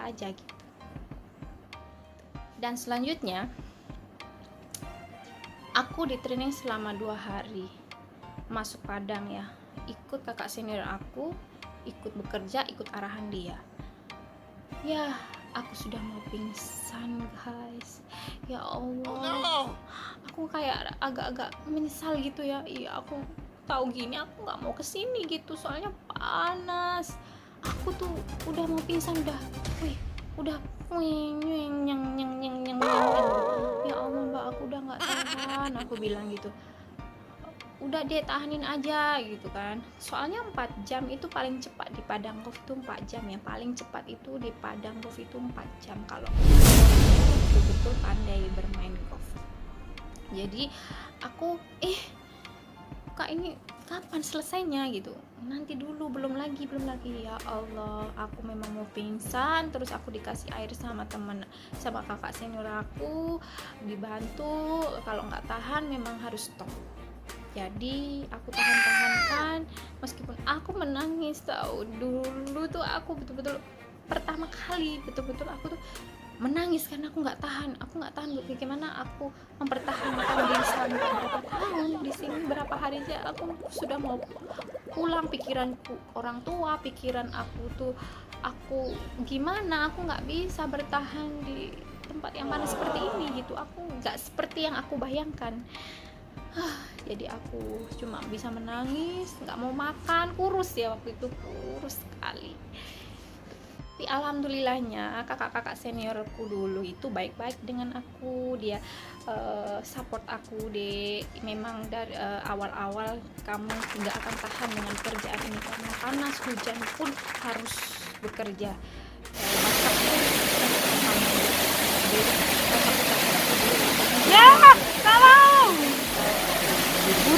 biasa aja gitu. Dan selanjutnya aku di training selama 2 hari, masuk Padang ya, ikut kakak senior aku, ikut bekerja, ikut arahan dia. Ya, aku sudah mau pingsan guys, ya Allah. Aku kayak agak-agak menyesal gitu ya. Iya, aku tahu gini aku nggak mau kesini gitu, soalnya panas. Aku tuh udah mau pingsan, udah nyeng. Ya Allah mbak, aku udah nggak tahan, aku bilang gitu. Udah deh, tahanin aja gitu kan, soalnya 4 jam itu paling cepat di Padang Golf itu 4 jam ya, paling cepat itu di Padang Golf itu 4 jam kalau betul-betul pandai bermain golf. Jadi aku kak ini kapan selesainya gitu, nanti dulu, belum lagi. Ya Allah, aku memang mau pingsan. Terus aku dikasih air sama kakak senior aku, dibantu, kalau nggak tahan memang harus stop. Jadi aku tahan-tahankan, meskipun aku menangis tahu. Dulu tuh aku betul-betul pertama kali betul-betul aku tuh menangis karena aku nggak tahan bagaimana aku mempertahankan diri selama berapa tahun di sini, berapa hari aja aku sudah mau pulang. Pikiranku orang tua, pikiran aku gimana, aku nggak bisa bertahan di tempat yang panas seperti ini gitu, aku nggak seperti yang aku bayangkan. Jadi aku cuma bisa menangis, nggak mau makan, kurus ya waktu itu, kurus sekali. Tapi alhamdulillahnya kakak-kakak seniorku dulu itu baik-baik dengan aku. Dia support aku deh, memang dari awal-awal kamu tidak akan tahan dengan pekerjaan ini karena panas, hujan pun harus bekerja, masak pun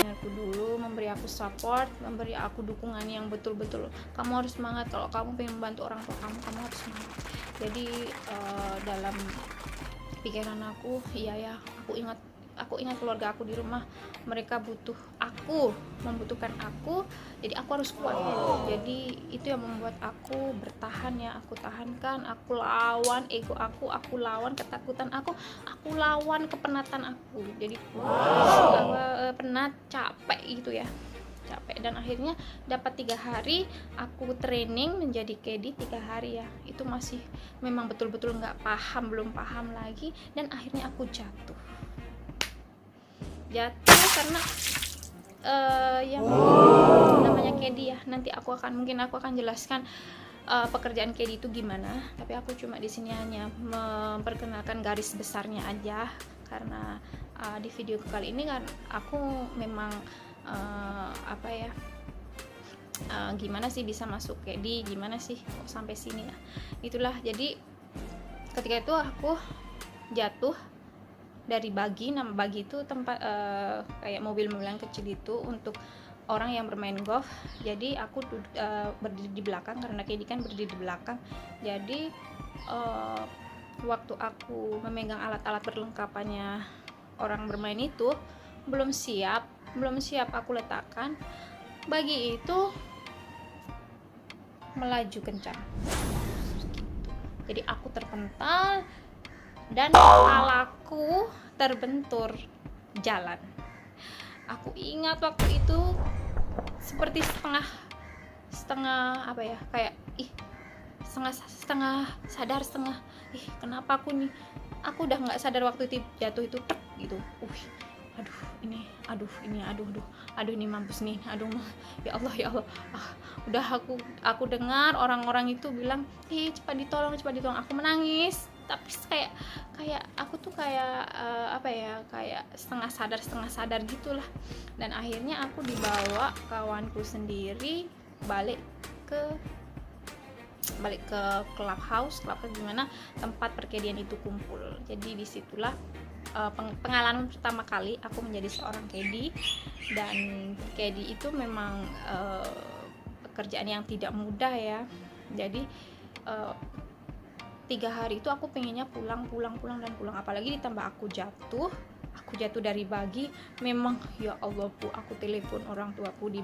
aku dulu memberi aku support, memberi aku dukungan yang betul-betul, kamu harus semangat, kalau kamu pengen membantu orang tua kamu harus semangat. Jadi dalam pikiran aku, iya ya, aku ingat keluarga aku di rumah, mereka membutuhkan aku, jadi aku harus kuat. Jadi itu yang membuat aku bertahan ya, aku tahankan, aku lawan ego aku lawan ketakutan aku lawan kepenatan aku. Jadi penat, capek gitu ya, capek. Dan akhirnya dapat 3 hari aku training menjadi caddy 3 hari ya, itu masih memang betul-betul nggak paham, belum paham lagi. Dan akhirnya aku jatuh karena yang namanya caddy ya, nanti mungkin aku akan jelaskan pekerjaan caddy itu gimana, tapi aku cuma di sini hanya memperkenalkan garis besarnya aja, karena di video kali ini kan aku memang gimana sih bisa masuk caddy, gimana sih kok sampai sini ya, itulah. Jadi ketika itu aku jatuh dari buggy. Nama buggy itu tempat kayak mobil-mobilan kecil itu untuk orang yang bermain golf. Jadi aku berdiri di belakang, karena caddy kan berdiri di belakang. Jadi waktu aku memegang alat-alat perlengkapannya orang bermain itu belum siap aku letakkan, buggy itu melaju kencang. Jadi aku terpental dan kepalaku terbentur jalan. Aku ingat waktu itu seperti setengah kayak setengah sadar, kenapa aku udah nggak sadar waktu itu jatuh itu gitu. Aduh ini mampus nih, ya Allah. Udah aku dengar orang-orang itu bilang cepat ditolong. Aku menangis, tapi kayak aku tuh kayak kayak setengah sadar gitulah. Dan akhirnya aku dibawa kawanku sendiri balik ke clubhouse gimana tempat perkedian itu kumpul. Jadi disitulah pengalaman pertama kali aku menjadi seorang caddy. Dan caddy itu memang pekerjaan yang tidak mudah ya. Jadi 3 hari itu aku pengennya pulang, apalagi ditambah aku jatuh, aku jatuh dari bagi. Memang ya Allah Bu, aku telepon orang tuaku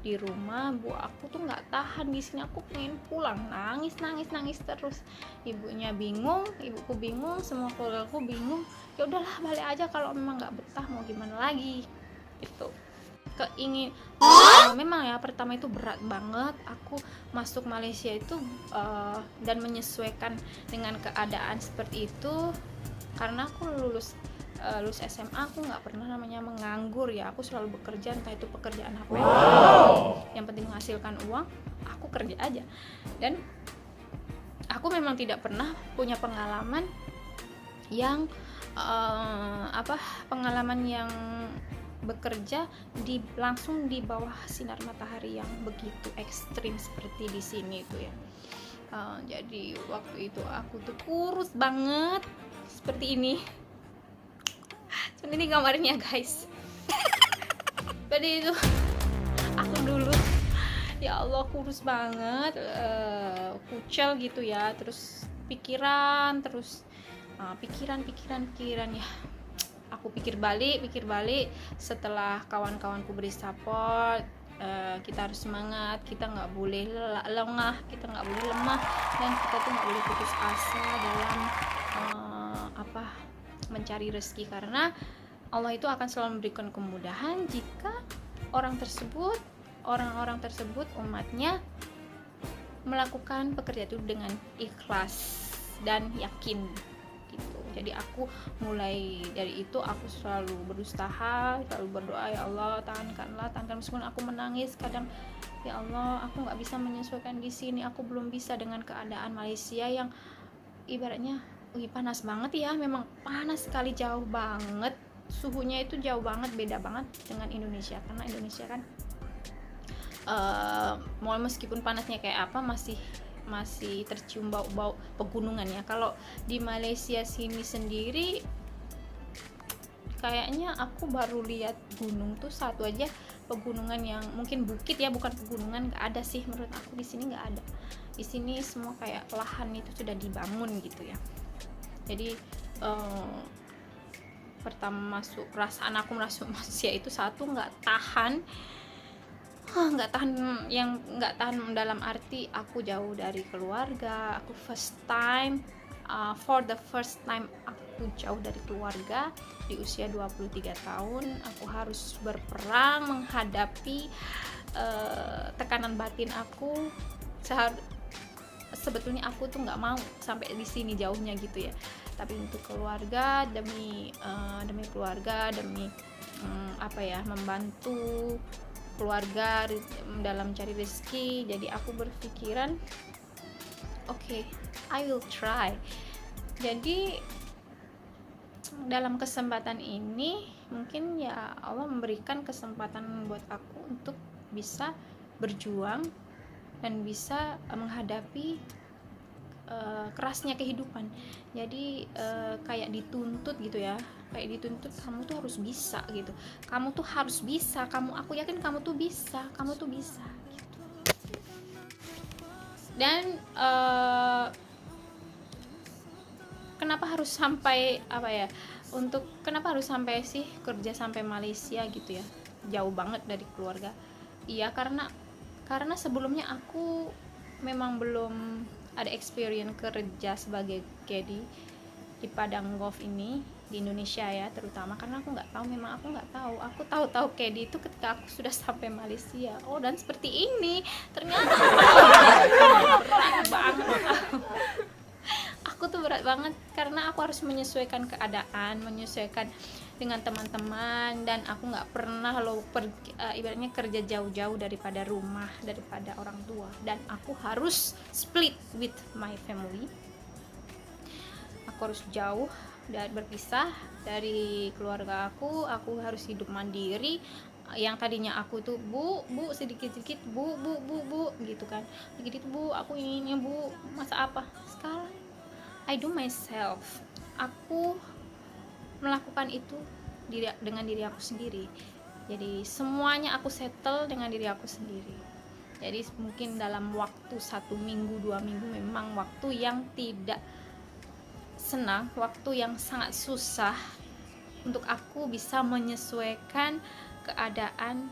di rumah, Bu aku tuh nggak tahan di sini, aku pengen pulang, nangis terus. Ibunya bingung, ibuku bingung, semua keluargaku bingung. Ya udahlah balik aja, kalau memang nggak betah mau gimana lagi gitu. Memang ya pertama itu berat banget aku masuk Malaysia itu, dan menyesuaikan dengan keadaan seperti itu, karena aku lulus SMA aku nggak pernah namanya menganggur ya, aku selalu bekerja, entah itu pekerjaan apa yang penting menghasilkan uang, aku kerja aja. Dan aku memang tidak pernah punya pengalaman yang pengalaman yang bekerja langsung di bawah sinar matahari yang begitu ekstrim seperti di sini itu ya. Jadi waktu itu aku tuh kurus banget seperti ini. Ini gambarnya guys. Jadi itu aku dulu ya Allah kurus banget, kucel gitu ya, terus pikiran ya. Aku pikir balik setelah kawan-kawanku beri support, kita harus semangat, kita nggak boleh lengah, kita nggak boleh lemah, dan kita tuh nggak boleh putus asa dalam mencari rezeki, karena Allah itu akan selalu memberikan kemudahan jika orang-orang tersebut umatnya melakukan pekerjaan itu dengan ikhlas dan yakin gitu. Jadi aku mulai dari itu aku selalu berusaha, selalu berdoa, ya Allah tahankanlah meskipun aku menangis kadang, ya Allah aku nggak bisa menyesuaikan di sini, aku belum bisa dengan keadaan Malaysia yang ibaratnya panas banget ya, memang panas sekali, jauh banget suhunya itu, jauh banget, beda banget dengan Indonesia, karena Indonesia kan meskipun panasnya kayak apa masih tercium bau pegunungan ya. Kalau di Malaysia sini sendiri kayaknya aku baru lihat gunung tuh satu aja, pegunungan yang mungkin bukit ya, bukan pegunungan, nggak ada sih menurut aku di sini, nggak ada. Di sini semua kayak lahan itu sudah dibangun gitu ya. Jadi pertama perasaan aku masuk Malaysia itu satu, nggak tahan dalam arti aku jauh dari keluarga, aku for the first time aku jauh dari keluarga di usia 23 tahun, aku harus berperang menghadapi tekanan batin aku. Sebetulnya aku tuh nggak mau sampai di sini jauhnya gitu ya, tapi untuk keluarga, demi keluarga, demi membantu keluarga dalam cari rezeki, jadi aku berpikiran okay, I will try. Jadi dalam kesempatan ini mungkin ya Allah memberikan kesempatan buat aku untuk bisa berjuang dan bisa menghadapi kerasnya kehidupan. Jadi kayak dituntut gitu ya, kayak dituntut kamu tuh harus bisa gitu, kamu tuh harus bisa, aku yakin kamu tuh bisa gitu. Dan kenapa harus sampai kenapa harus sampai sih kerja sampai Malaysia gitu ya, jauh banget dari keluarga. Iya, karena sebelumnya aku memang belum ada experience kerja sebagai caddy di padang golf ini di Indonesia ya, terutama karena aku nggak tahu. Aku tahu caddy itu ketika aku sudah sampai Malaysia. Oh, dan seperti ini ternyata berat banget. Aku tuh berat banget karena aku harus menyesuaikan keadaan, menyesuaikan dengan teman-teman, dan aku nggak pernah ibaratnya kerja jauh-jauh daripada rumah, daripada orang tua, dan aku harus split with my family. Aku harus jauh dan berpisah dari keluarga aku harus hidup mandiri. Yang tadinya aku tuh bu sedikit-sedikit bu gitu kan, sedikit bu aku inginnya bu masa apa, sekarang I do myself, aku melakukan itu dengan diri aku sendiri. Jadi semuanya aku settle dengan diri aku sendiri. Jadi mungkin dalam waktu 1 minggu 2 minggu memang waktu yang tidak senang, waktu yang sangat susah, untuk aku bisa menyesuaikan keadaan